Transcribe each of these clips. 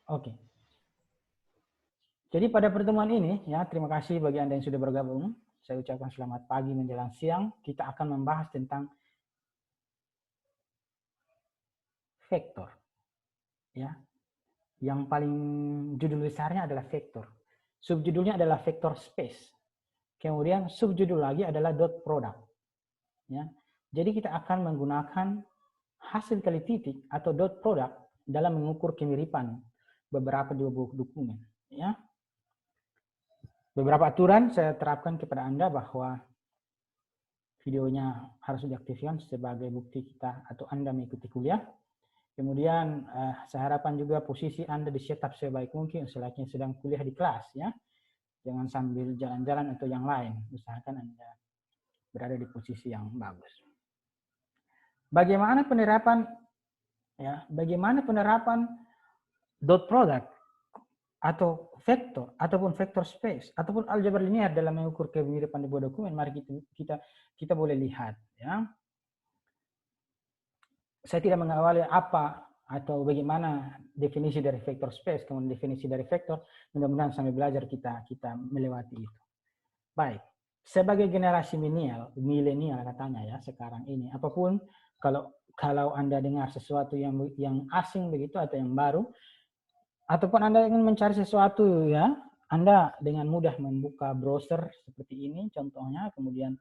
Oke. Jadi pada pertemuan ini, ya terima kasih bagi Anda yang sudah bergabung. Saya ucapkan selamat pagi menjelang siang. Kita akan membahas tentang vektor. Ya, yang paling judul besarnya adalah vektor. Subjudulnya adalah vektor space. Kemudian subjudul lagi adalah dot product. Ya, jadi kita akan menggunakan hasil kali titik atau dot product dalam mengukur kemiripan beberapa dua buah dokumen. Ya, beberapa aturan saya terapkan kepada Anda bahwa videonya harus diaktifkan sebagai bukti kita atau Anda mengikuti kuliah. Kemudian saya harapkan juga posisi Anda di setup sebaik mungkin selayaknya sedang kuliah di kelas, ya. Jangan sambil jalan-jalan atau yang lain. Usahakan Anda berada di posisi yang bagus. Bagaimana penerapan dot product atau vektor ataupun vektor space ataupun aljabar linear dalam mengukur kemiripan di buah dokumen? Mari kita boleh lihat, ya. Saya tidak mengawali apa atau bagaimana definisi dari vektor space, kemudian definisi dari vektor. Mudah-mudahan sambil belajar kita melewati itu. Baik, sebagai generasi milenial katanya ya sekarang ini, apapun kalau Anda dengar sesuatu yang asing begitu atau yang baru, ataupun Anda ingin mencari sesuatu, ya, Anda dengan mudah membuka browser seperti ini contohnya, kemudian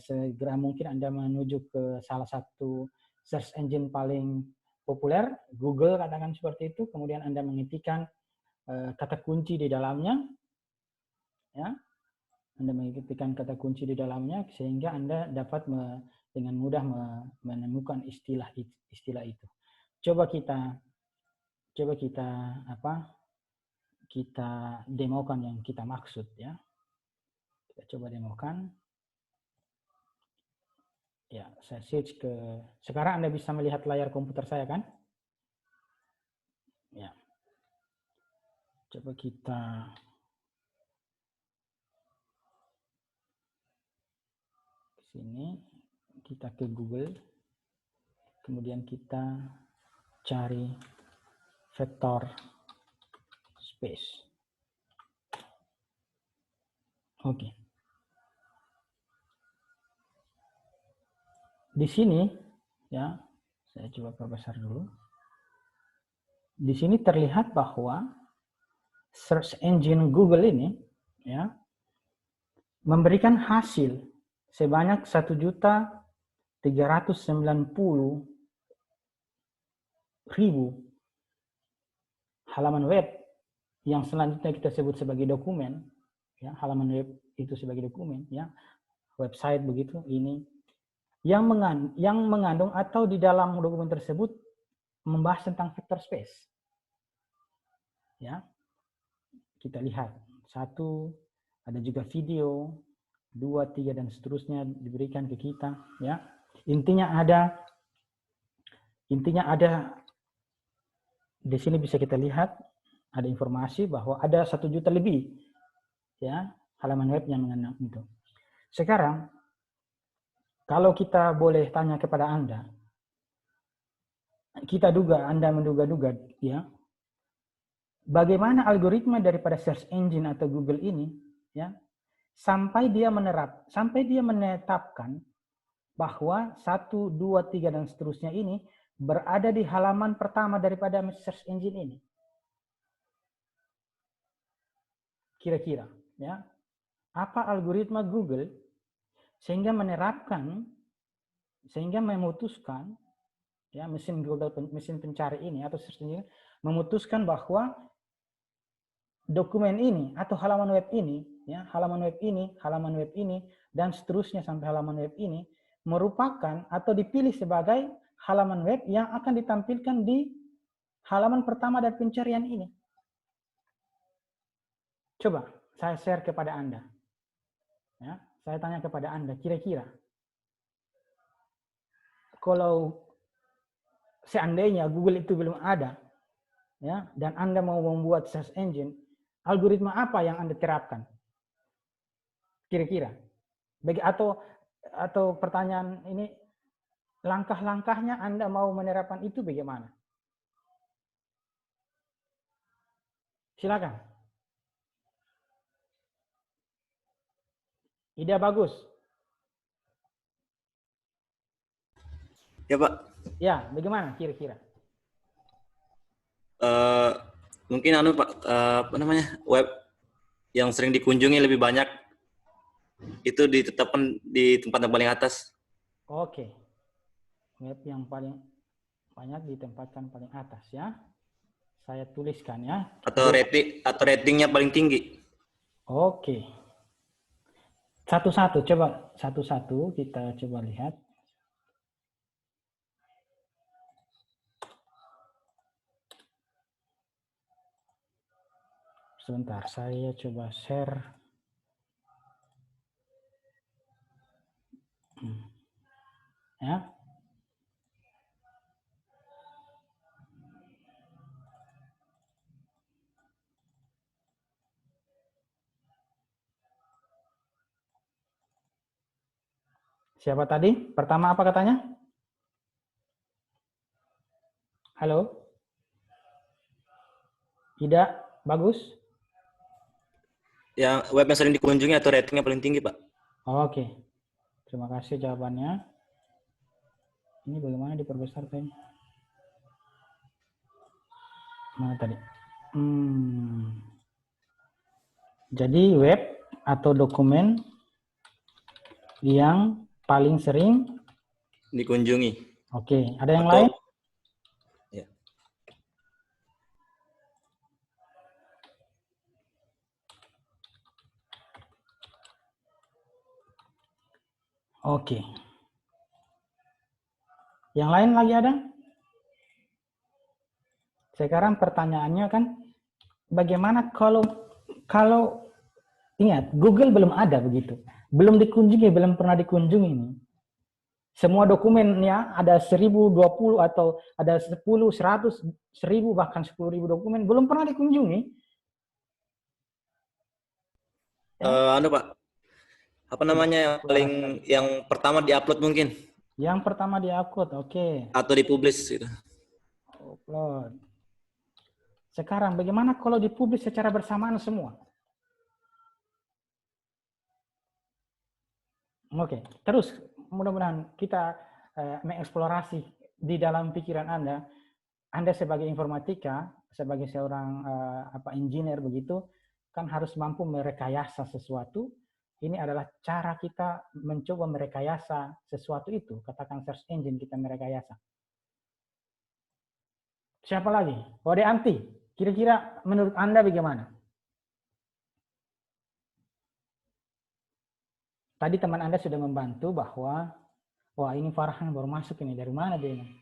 segera mungkin Anda menuju ke salah satu search engine paling populer, Google katakan seperti itu, kemudian Anda mengetikkan kata kunci di dalamnya, ya, Anda mengetikkan kata kunci di dalamnya sehingga Anda dapat dengan mudah menemukan istilah itu. Coba kita demokan yang kita maksud, ya. Kita coba demokan. Ya, saya switch ke, sekarang Anda bisa melihat layar komputer saya kan? Ya. Coba kita ke sini, kita ke Google, kemudian kita cari vektor space. Oke. Di sini, ya, saya coba perbesar dulu. Di sini terlihat bahwa search engine Google ini, ya, memberikan hasil sebanyak 1.390.000 halaman web yang selanjutnya kita sebut sebagai dokumen, ya, halaman web itu sebagai dokumen, ya, website begitu ini yang mengandung atau di dalam dokumen tersebut membahas tentang vector space. Ya, kita lihat satu, ada juga video, 2, 3 dan seterusnya diberikan ke kita. Ya, intinya ada di sini bisa kita lihat ada informasi bahwa ada 1 juta lebih, ya, halaman web yang mengandung itu. Sekarang kalau kita boleh tanya kepada Anda, Anda menduga-duga, ya, bagaimana algoritma daripada search engine atau Google ini, ya, sampai dia menetapkan bahwa 1, 2, 3 dan seterusnya ini berada di halaman pertama daripada search engine ini. Kira-kira, ya, apa algoritma Google sehingga memutuskan, ya, mesin pencari ini atau search engine memutuskan bahwa dokumen ini atau halaman web ini, ya, halaman web ini dan seterusnya sampai halaman web ini merupakan atau dipilih sebagai halaman web yang akan ditampilkan di halaman pertama dari pencarian ini. Coba saya share kepada Anda. Ya, saya tanya kepada Anda, kira-kira kalau seandainya Google itu belum ada, ya, dan Anda mau membuat search engine, algoritma apa yang Anda terapkan? Kira-kira. Atau pertanyaan ini, langkah-langkahnya Anda mau menerapkan itu bagaimana? Silakan. Ide bagus. Ya Pak. Ya, bagaimana kira-kira? Mungkin Pak, apa namanya, web yang sering dikunjungi lebih banyak itu ditetapkan di tempat yang paling atas. Oke. Web yang paling banyak ditempatkan paling atas ya. Saya tuliskan ya. Atau ratingnya paling tinggi. Oke. Satu-satu, coba satu-satu kita coba lihat. Sebentar, saya coba share. Ya. Siapa tadi? Pertama apa katanya? Halo? Tidak bagus? Yang web yang sering dikunjungi atau ratingnya paling tinggi, Pak. Oke. Terima kasih jawabannya. Ini bagaimana diperbesar tadi? Mana tadi? Jadi web atau dokumen yang paling sering dikunjungi. Oke, ada yang lain? Ya. Oke. Yang lain lagi ada? Sekarang pertanyaannya kan, bagaimana kalau ingat, Google belum ada begitu. Belum dikunjungi, belum pernah dikunjungi ini. Semua dokumennya ada 1020 atau ada 10, 100, 1000 bahkan 10.000 dokumen belum pernah dikunjungi. Ya? Pak, apa namanya yang pertama diupload mungkin? Yang pertama diupload, oke. Atau dipublish gitu. Upload. Sekarang bagaimana kalau dipublish secara bersamaan semua? Oke, terus mudah-mudahan kita mengeksplorasi di dalam pikiran Anda. Anda sebagai informatika, sebagai seorang engineer begitu, kan harus mampu merekayasa sesuatu. Ini adalah cara kita mencoba merekayasa sesuatu itu. Katakan search engine kita merekayasa. Siapa lagi? Wode Anti. Kira-kira menurut Anda bagaimana? Tadi teman Anda sudah membantu bahwa, wah ini Farhan baru masuk ini, dari mana dia ini?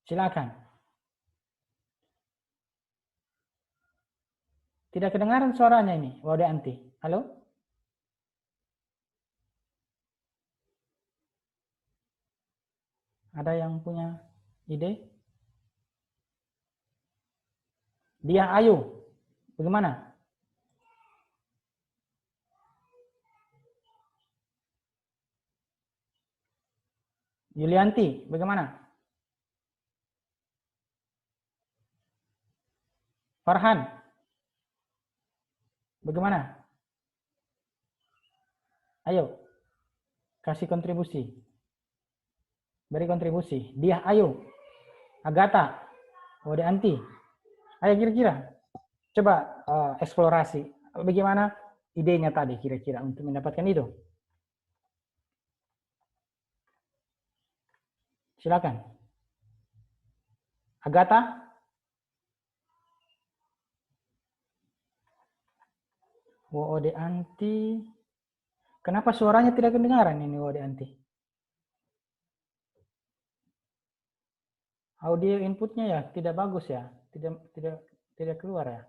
Silakan. Tidak kedengaran suaranya ini, Wode Anti. Halo? Ada yang punya ide? Dia Ayu. Bagaimana? Yulianti, bagaimana? Farhan, bagaimana? Ayo, kasih kontribusi. Beri kontribusi. Dia Ayu, Agatha, Wode Anti. Ayo kira-kira. Coba eksplorasi. Bagaimana idenya tadi kira-kira untuk mendapatkan itu? Silakan. Agatha? Wode Anti. Kenapa suaranya tidak kedengaran ini Wode Anti? Audio inputnya ya tidak bagus ya, tidak keluar ya.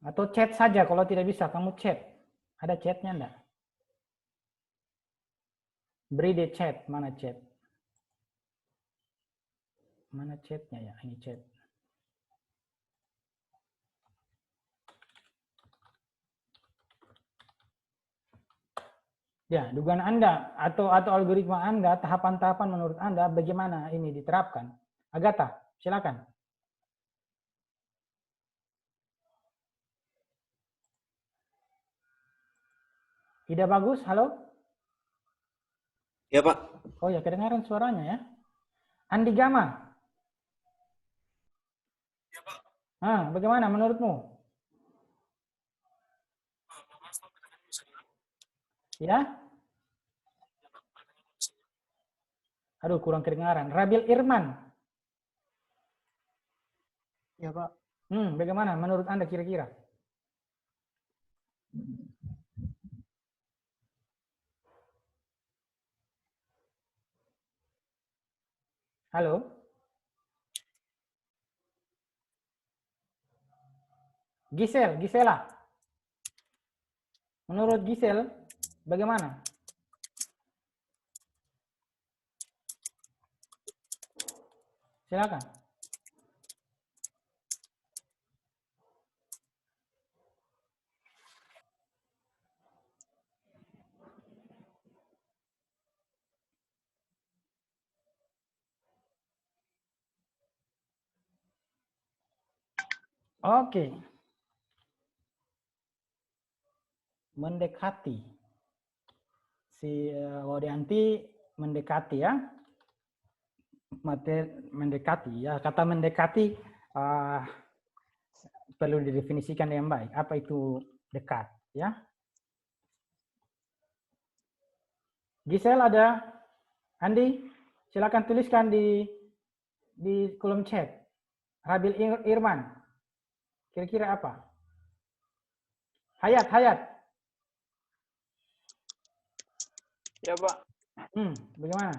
Atau chat saja kalau tidak bisa kamu chat. Ada chatnya enggak? Beri di chat, mana chat? Mana chatnya ya? Ini chat. Ya, dugaan Anda atau algoritma Anda, tahapan-tahapan menurut Anda bagaimana ini diterapkan? Agatha, silakan. Ida bagus, halo? Ya, Pak. Oh ya, kedengaran suaranya ya. Andi Gama. Ya, Pak. Bagaimana menurutmu? Ya? Aduh, kurang kedengaran. Rabil Irman. Ya, Pak. Bagaimana menurut Anda kira-kira? Halo? Gisela. Menurut Gisel, bagaimana? Silakan. Oke. Mendekati. Si Wadianti mendekati ya. Mendekati ya. Kata mendekati perlu didefinisikan dengan baik. Apa itu dekat ya? Gisel ada? Andi, silakan tuliskan di kolom chat. Rabil Irman, kira-kira apa? Hayat. Ya, Pak. Bagaimana?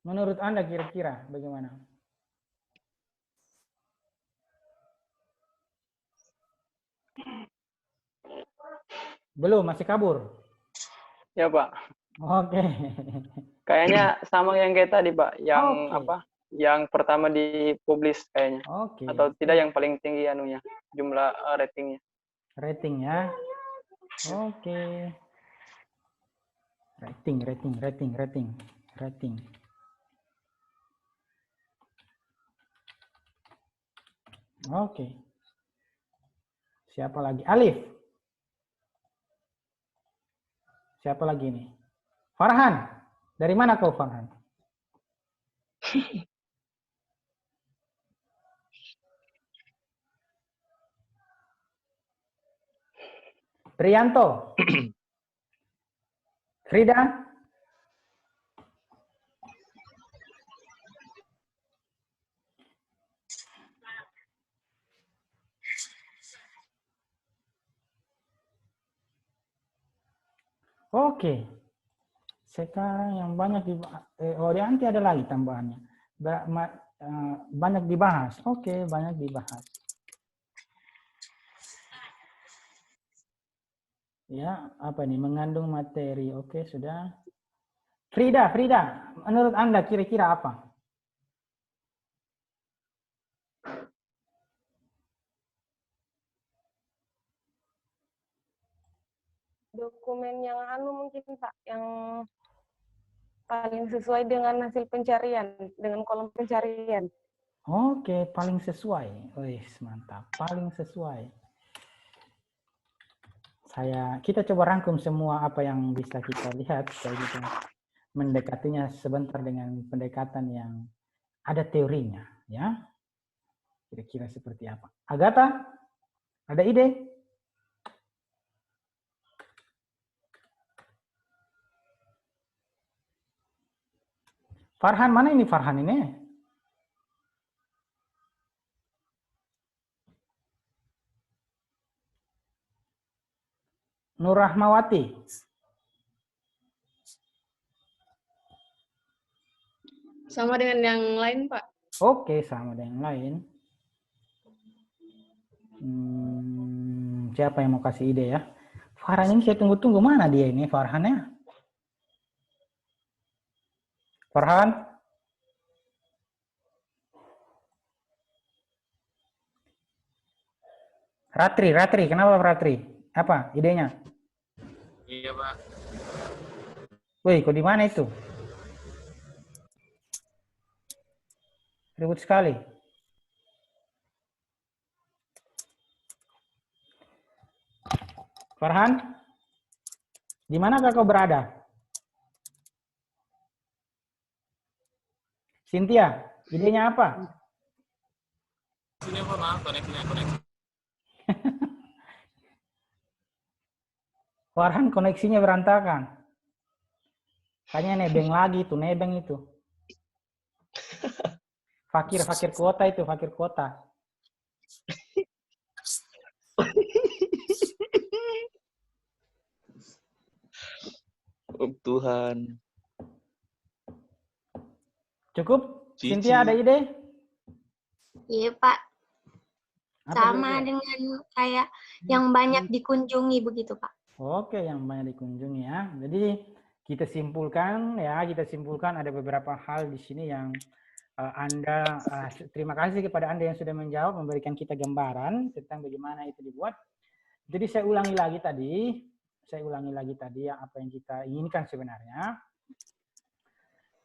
Menurut Anda kira-kira bagaimana? Belum, masih kabur. Ya, Pak. Oke. Kayaknya sama yang kayak tadi, Pak. Yang Oke. apa? Yang pertama dipublish kayaknya. Oke. Atau tidak yang paling tinggi anunya, jumlah ratingnya. Rating ya. Oke. Rating. Oke. Siapa lagi? Alif. Siapa lagi nih? Farhan. Dari mana kau, Farhan? Prianto. Frida. Oke. Sekarang yang banyak Orianti ada lagi tambahannya. Banyak dibahas. Oke, banyak dibahas. Ya, apa nih? Mengandung materi. Oke, sudah. Frida, menurut Anda kira-kira apa? Dokumen yang mungkin Pak, yang paling sesuai dengan hasil pencarian, dengan kolom pencarian. Oke, paling sesuai. Wih, mantap. Paling sesuai. Kita coba rangkum semua apa yang bisa kita lihat, supaya kita mendekatinya sebentar dengan pendekatan yang ada teorinya, ya. Kira-kira seperti apa? Agatha, ada ide? Farhan, mana ini Farhan ini? Nur Rahmawati. Sama dengan yang lain, Pak. Oke, sama dengan yang lain. Siapa yang mau kasih ide ya? Farhan ini saya tunggu-tunggu, mana dia ini Farhan ya? Farhan? Ratri, kenapa Ratri? Apa idenya? Iya, Pak. Woi, kok di mana itu? Ribut sekali. Farhan, di mana kau berada? Cynthia, idenya apa? Sini apa, maaf, koneksi. Farhan koneksinya berantakan. Kayaknya nebeng lagi tuh, nebeng itu. Fakir kuota itu, fakir kuota. Oh, Tuhan. Cukup? Cici. Cynthia ada ide? Iya, Pak. Apa Sama ide? dengan kayak yang banyak dikunjungi begitu, Pak. Oke, yang banyak dikunjungi ya. Jadi kita simpulkan ada beberapa hal di sini yang terima kasih kepada Anda yang sudah menjawab, memberikan kita gambaran tentang bagaimana itu dibuat. Jadi saya ulangi lagi tadi ya, apa yang kita inginkan sebenarnya.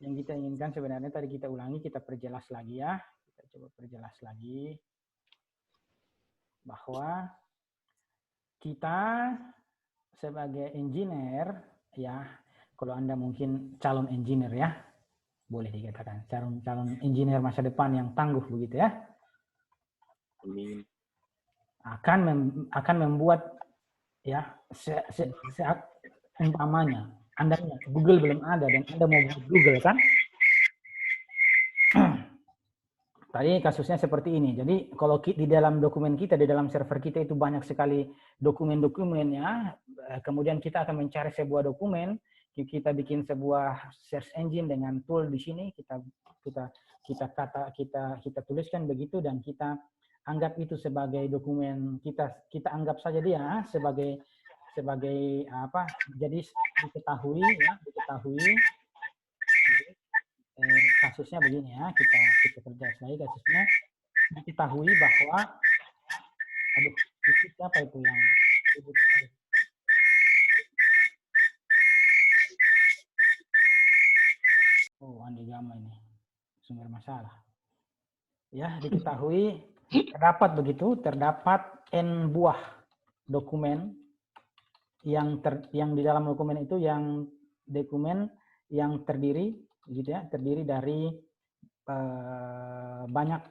Yang kita inginkan sebenarnya tadi kita ulangi, kita perjelas lagi ya. Kita coba perjelas lagi bahwa kita sebagai engineer ya, kalau Anda mungkin calon engineer ya, boleh dikatakan calon engineer masa depan yang tangguh begitu ya. Amin. Akan membuat ya umpamanya Anda Google belum ada dan Anda mau buat Google kan? Tadi kasusnya seperti ini. Jadi kalau di dalam dokumen kita, di dalam server kita itu banyak sekali dokumen-dokumen ya. Kemudian kita akan mencari sebuah dokumen, kita bikin sebuah search engine dengan tool di sini, kita tuliskan begitu dan kita anggap itu sebagai dokumen, kita anggap saja dia sebagai apa? Jadi diketahui kasusnya begini ya, kita perjelas lagi kasusnya, diketahui bahwa itu siapa itu yang Andi Gama ini sumber masalah ya, diketahui terdapat n buah dokumen yang di dalam dokumen itu yang terdiri gitu ya, terdiri dari banyak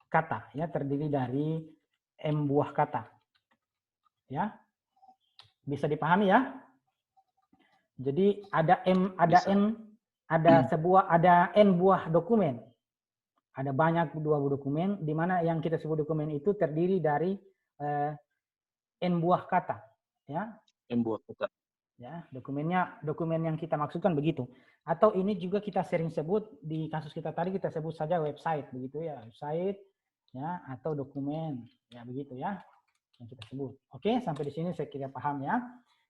kata ya, terdiri dari m buah kata ya, bisa dipahami ya. Jadi ada n buah dokumen, ada banyak dua dokumen di mana yang kita sebut dokumen itu terdiri dari n buah kata ya, M buah kata. Ya, dokumen yang kita maksudkan begitu. Atau ini juga kita sering sebut di kasus kita tadi, kita sebut saja website begitu ya, website ya, atau dokumen ya, begitu ya yang kita sebut. Oke, sampai di sini saya kira paham ya.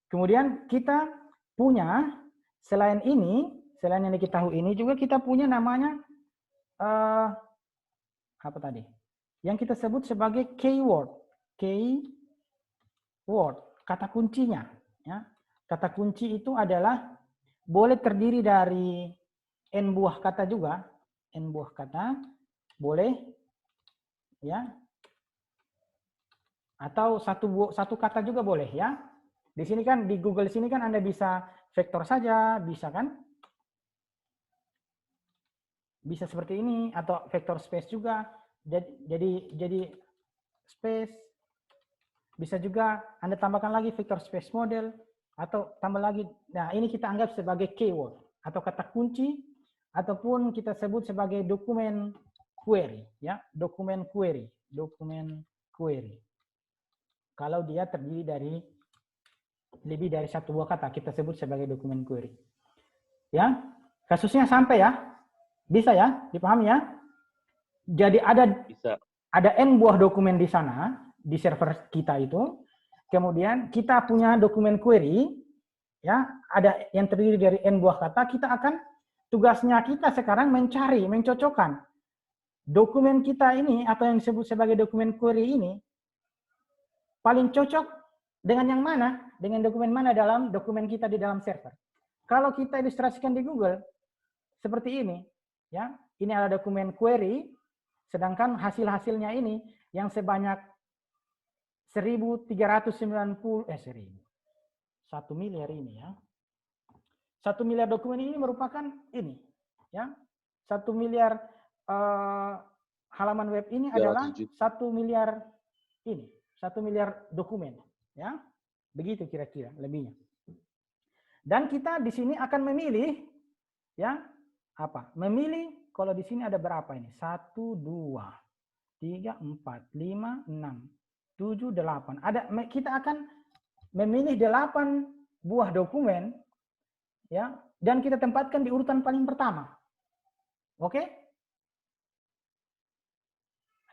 Kemudian kita punya selain yang diketahui ini juga kita punya namanya apa tadi? Yang kita sebut sebagai keyword, kata kuncinya ya. Kata kunci itu adalah boleh terdiri dari n buah kata juga, n buah kata boleh ya, atau satu kata juga boleh ya. Di sini kan di Google sini kan Anda bisa vektor saja, bisa kan? Bisa seperti ini atau vektor space juga. Jadi space, bisa juga Anda tambahkan lagi vektor space model. Atau tambah lagi, nah ini kita anggap sebagai keyword atau kata kunci, ataupun kita sebut sebagai dokumen query ya, dokumen query. Kalau dia terdiri dari lebih dari satu buah kata, kita sebut sebagai dokumen query. Ya, kasusnya sampai ya, bisa ya, dipahami ya. Jadi ada n buah dokumen di sana di server kita itu. Kemudian kita punya dokumen query, ya, ada yang terdiri dari n buah kata. Tugasnya kita sekarang mencocokkan dokumen kita ini atau yang disebut sebagai dokumen query ini paling cocok dengan yang mana? Dengan dokumen mana dalam dokumen kita di dalam server? Kalau kita ilustrasikan di Google, seperti ini. Ya, ini adalah dokumen query, sedangkan hasil-hasilnya ini yang sebanyak 1.390, 1 miliar ini ya. 1 miliar dokumen ini merupakan ini. Ya, 1 miliar halaman web ini adalah 1 miliar ini. 1 miliar dokumen. Ya, begitu kira-kira lebihnya. Dan kita di sini akan memilih, ya, apa? Memilih kalau di sini ada berapa ini? 1, 2, 3, 4, 5, 6, 7, 8. Kita akan memilih 8 buah dokumen, ya, dan kita tempatkan di urutan paling pertama. Oke?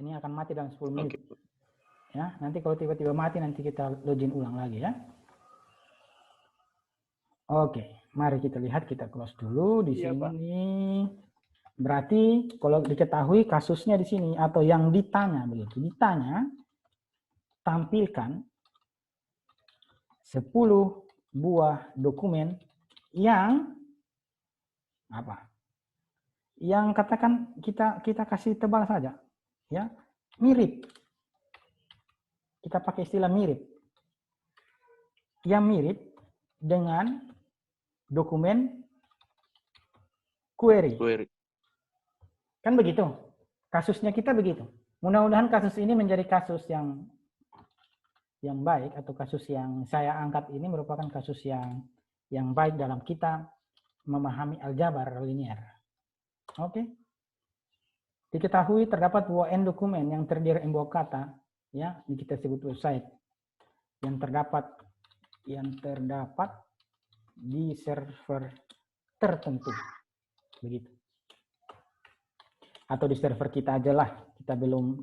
Ini akan mati dalam 10 menit. Oke. Ya, nanti kalau tiba-tiba mati nanti kita login ulang lagi ya. Oke, mari kita lihat, kita close dulu di Iya, Pak. sini. Berarti kalau diketahui kasusnya di sini atau yang ditanya begitu, ditanya tampilkan 10 buah dokumen yang apa? Yang katakan kita kasih tebal saja, ya, mirip. Kita pakai istilah mirip. Yang mirip dengan dokumen query. Kan begitu. Kasusnya kita begitu. Mudah-mudahan kasus ini menjadi kasus yang baik, atau kasus yang saya angkat ini merupakan kasus yang baik dalam kita memahami aljabar linier. Oke. Diketahui terdapat buah n dokumen yang terdiri dari buah kata, ya, ini kita sebut website yang terdapat di server tertentu, begitu. Atau di server kita aja lah, kita belum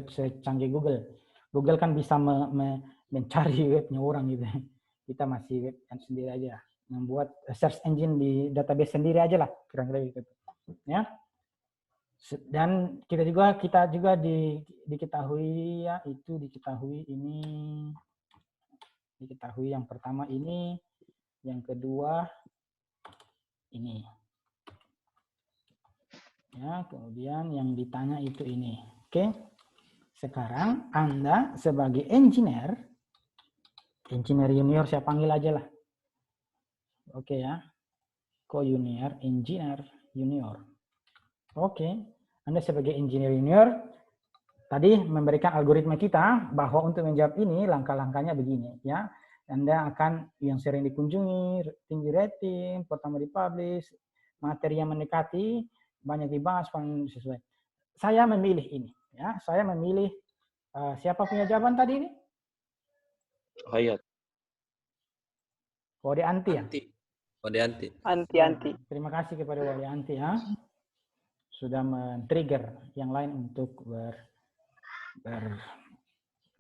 secanggih Google. Google kan bisa mencari webnya orang gitu. Kita masih web sendiri aja, membuat search engine di database sendiri aja lah, kira-kira gitu. Ya. Dan kita juga diketahui ya, itu diketahui yang pertama ini, yang kedua ini. Ya, kemudian yang ditanya itu ini. Oke. Sekarang Anda sebagai engineer junior saya panggil aja lah. Oke ya. Co-junior, engineer junior. Oke, Anda sebagai engineer junior tadi memberikan algoritma kita bahwa untuk menjawab ini langkah-langkahnya begini ya. Anda akan yang sering dikunjungi, tinggi rating, pertama dipublish, materi yang mendekati, banyak dibahas, paling sesuai. Saya memilih ini ya. Saya memilih siapa punya jawaban tadi ini? Hayat. Wode Anti ya? Wode Anti. Anti. Terima kasih kepada Wode Anti ya. Sudah men-trigger yang lain untuk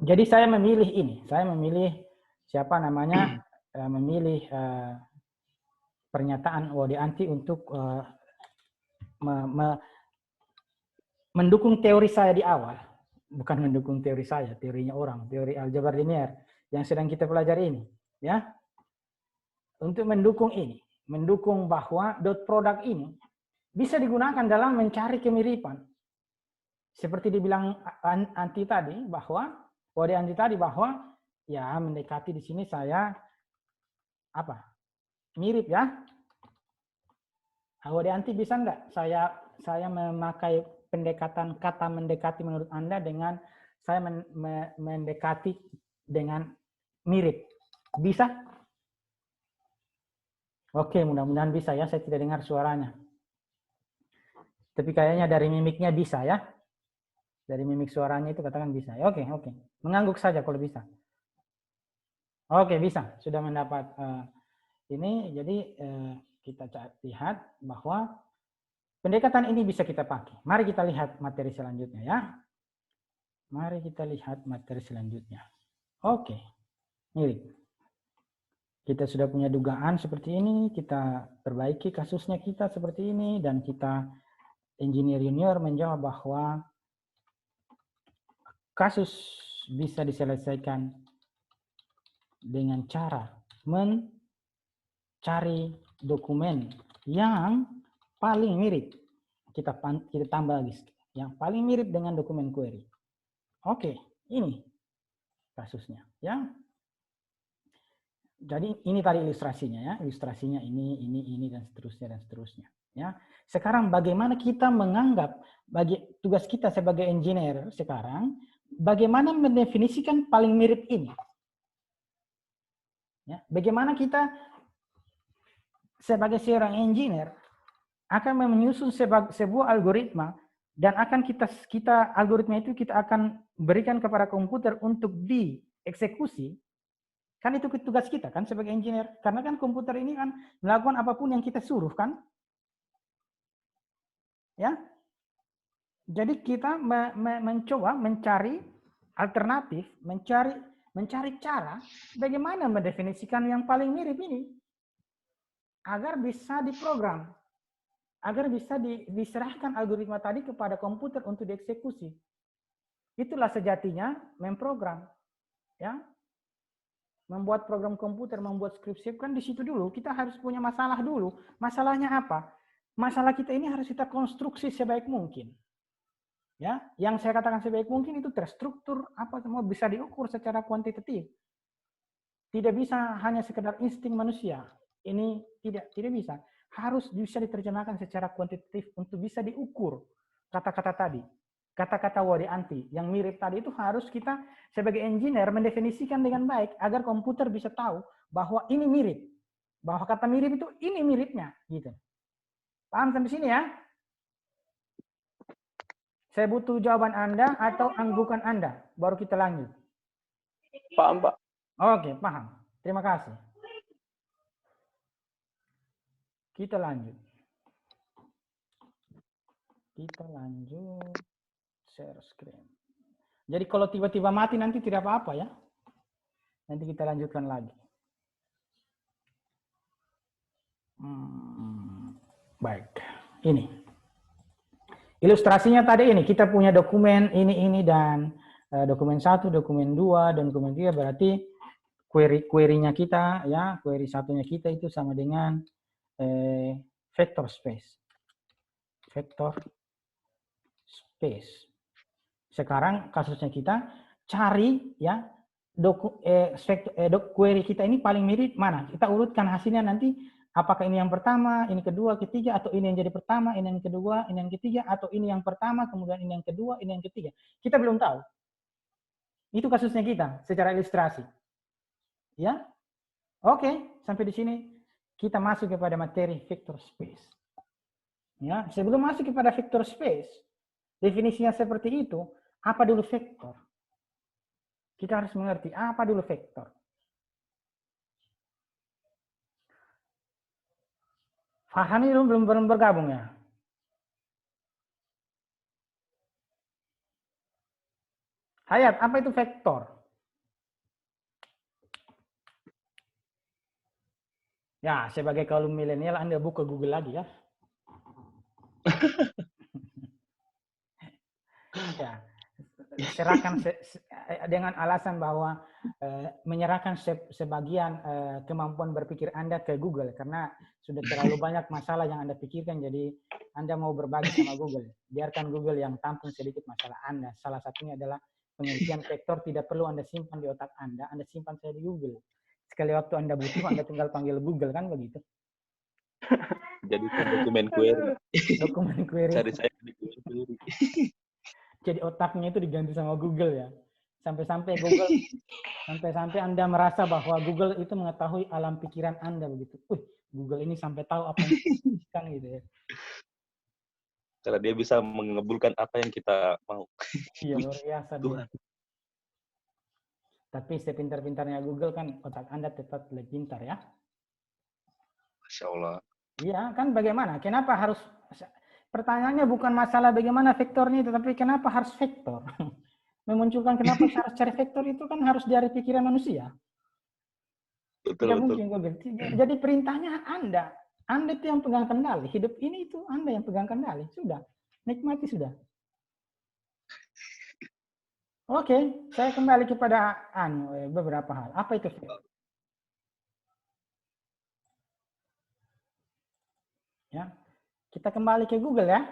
Jadi saya memilih ini. Saya memilih siapa namanya, memilih pernyataan Wode Anti untuk mendukung teori saya di awal. Bukan mendukung teori saya, teorinya orang, teori aljabar linier yang sedang kita pelajari ini. Ya. Untuk mendukung ini. Mendukung bahwa dot product ini bisa digunakan dalam mencari kemiripan. Seperti dibilang Anti tadi, bahwa Wode Anti tadi bahwa ya mendekati di sini saya apa? Mirip ya. Wode Anti bisa enggak saya memakai pendekatan kata mendekati menurut Anda dengan saya mendekati dengan mirip? Bisa? Oke, mudah-mudahan bisa ya. Saya tidak dengar suaranya. Tapi kayaknya dari mimiknya bisa ya. Dari mimik suaranya itu katakan bisa. Oke. Mengangguk saja kalau bisa. Oke, bisa. Sudah mendapat ini. Jadi kita lihat bahwa pendekatan ini bisa kita pakai. Mari kita lihat materi selanjutnya ya. Mari kita lihat materi selanjutnya. Oke. Mirip. Kita sudah punya dugaan seperti ini. Kita perbaiki kasusnya kita seperti ini. Dan kita engineer junior menjawab bahwa kasus bisa diselesaikan dengan cara mencari dokumen yang paling mirip. Kita tambah lagi yang paling mirip dengan dokumen query. Oke, ini kasusnya ya. Jadi ini tadi ilustrasinya ya, ilustrasinya ini dan seterusnya ya. Sekarang bagaimana kita menganggap tugas kita sebagai engineer sekarang, bagaimana mendefinisikan paling mirip ini? Ya, bagaimana kita sebagai seorang engineer akan menyusun sebuah algoritma dan akan kita algoritma itu kita akan berikan kepada komputer untuk dieksekusi. Kan itu tugas kita kan sebagai engineer. Karena kan komputer ini kan melakukan apapun yang kita suruh kan. Ya. Jadi kita mencoba mencari alternatif, mencari cara bagaimana mendefinisikan yang paling mirip ini agar bisa diprogram, agar bisa diserahkan algoritma tadi kepada komputer untuk dieksekusi. Itulah sejatinya memprogram. Ya. Membuat program komputer, membuat script kan di situ dulu. Kita harus punya masalah dulu. Masalahnya apa? Masalah kita ini harus kita konstruksi sebaik mungkin. Ya, yang saya katakan sebaik mungkin itu terstruktur, apa semua bisa diukur secara kuantitatif. Tidak bisa hanya sekedar insting manusia. Ini tidak bisa. Harus bisa diterjemahkan secara kuantitatif untuk bisa diukur kata-kata tadi. Kata-kata Warianti yang mirip tadi itu harus kita sebagai engineer mendefinisikan dengan baik agar komputer bisa tahu bahwa ini mirip. Bahwa kata mirip itu ini miripnya gitu. Paham sampai sini ya? Saya butuh jawaban Anda atau anggukan Anda baru kita lanjut. Paham, Pak. Oke, paham. Terima kasih. Kita lanjut. Share screen. Jadi kalau tiba-tiba mati nanti tidak apa-apa ya. Nanti kita lanjutkan lagi. Baik. Ini. Ilustrasinya tadi ini. Kita punya dokumen ini dan dokumen 1, dokumen 2, dan dokumen 3 berarti query-nya kita ya, query satunya kita itu sama dengan vector space. Vector space. Sekarang kasusnya kita cari ya query kita ini paling mirip mana? Kita urutkan hasilnya nanti apakah ini yang pertama, ini kedua, ketiga, atau ini yang jadi pertama, ini yang kedua, ini yang ketiga, atau ini yang pertama, kemudian ini yang kedua, ini yang ketiga. Kita belum tahu. Itu kasusnya kita secara ilustrasi. Ya? Oke, sampai di sini kita masuk kepada materi vector space. Ya, sebelum masuk kepada vector space, definisinya seperti itu, apa dulu vektor? Kita harus mengerti apa dulu vektor. Farhan ini belum bergabung ya? Hayat, apa itu vektor? Ya, sebagai kaum milenial Anda buka Google lagi ya. Ya, serahkan dengan alasan bahwa menyerahkan sebagian kemampuan berpikir Anda ke Google karena sudah terlalu banyak masalah yang Anda pikirkan, jadi Anda mau berbagi sama Google. Biarkan Google yang tampung sedikit masalah Anda. Salah satunya adalah pengertian vektor tidak perlu Anda simpan di otak Anda simpan saya di Google. Sekali waktu Anda butuh, Anda tinggal panggil Google, kan begitu? Jadi dokumen query. Dokumen query. Cari saya di query. Jadi otaknya itu diganti sama Google ya. Sampai-sampai Google, sampai-sampai Anda merasa bahwa Google itu mengetahui alam pikiran Anda begitu. Google ini sampai tahu apa yang kita gitu ya. Karena dia bisa mengabulkan apa yang kita mau. Iya, luar biasa dia. Tapi sepintar-pintarnya Google kan otak Anda tetap lebih pintar ya. Masya Allah. Iya, kan bagaimana? Kenapa harus, pertanyaannya bukan masalah bagaimana vektornya, tetapi kenapa harus vektor? Memunculkan kenapa harus cari vektor itu kan harus dari pikiran manusia. Betul, Tidak betul. mungkin Google. Jadi perintahnya Anda itu yang pegang kendali. Hidup ini itu Anda yang pegang kendali. Sudah, nikmati sudah. Oke, saya kembali kepada beberapa hal. Apa itu vektor? Ya, kita kembali ke Google ya.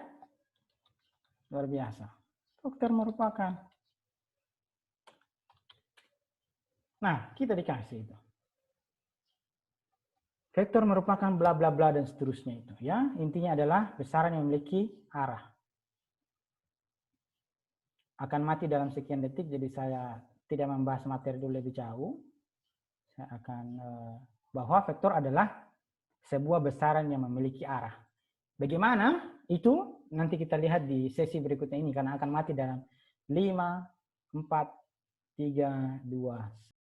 Luar biasa. Vektor merupakan. Nah, kita dikasih itu. Vektor merupakan bla bla bla dan seterusnya itu ya. Intinya adalah besaran yang memiliki arah. Akan mati dalam sekian detik, jadi saya tidak membahas materi dulu lebih jauh. Saya akan bahwa vektor adalah sebuah besaran yang memiliki arah. Bagaimana? Itu nanti kita lihat di sesi berikutnya ini karena akan mati dalam 5, 4, 3, 2,